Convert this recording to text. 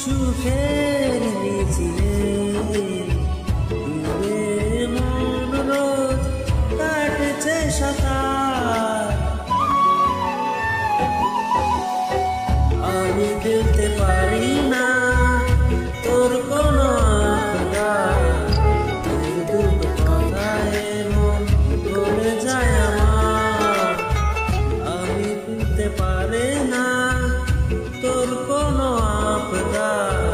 সুখের মিছিলে ডুবে মন রোজ কাটছে সাঁতার। আমি ভুলতে পারি না তোর কোনো আবদার, তোর দুটো কথায় মন ভুলে যায় আমার। আমি ভুলতে পারি না তোর কোনো আবদার।